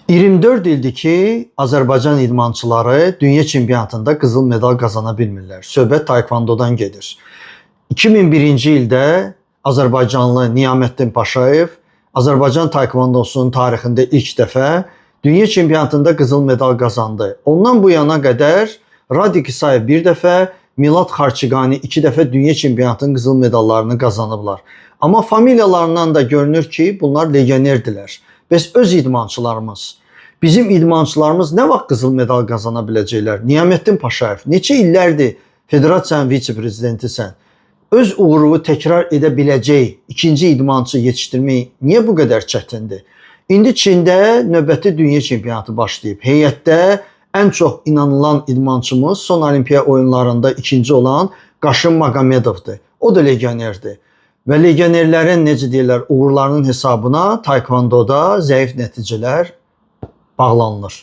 24 ildir ki Azərbaycan idmançıları dünya çempionatında qızıl medal qazana bilmirlər. Söhbət taekvondodan gedir. 2001-ci ildə Azərbaycanlı Niyaməddin Paşayev Azərbaycan taekvondosunun tarixində ilk dəfə dünya çempionatında qızıl medal qazandı. Ondan bu yana qədər Radik İsayev bir dəfə, Milad Xarçıqani iki dəfə dünya çempionatının qızıl medallarını qazanıblar. Amma familiyalarından da görünür ki, bunlar legionerdirlər. Bəs öz idmançılarımız, bizim idmançılarımız nə vaxt qızıl medal qazana biləcəklər? Niyaməddin Paşayev, neçə illərdir federasiyanın vitse-prezidentisən? Öz uğurunu təkrar edə biləcək ikinci idmançı yetişdirmək niyə bu qədər çətindir? İndi Çində növbəti dünya çempionatı başlayıb. Heyətdə ən çox inanılan idmançımız son olimpiya oyunlarında ikinci olan Qaşım Maqamedovdur. O da legionerdir. Və legionerlərin necə deyirlər, uğurlarının hesabına taekvondoda zəif nəticələr bağlanılır.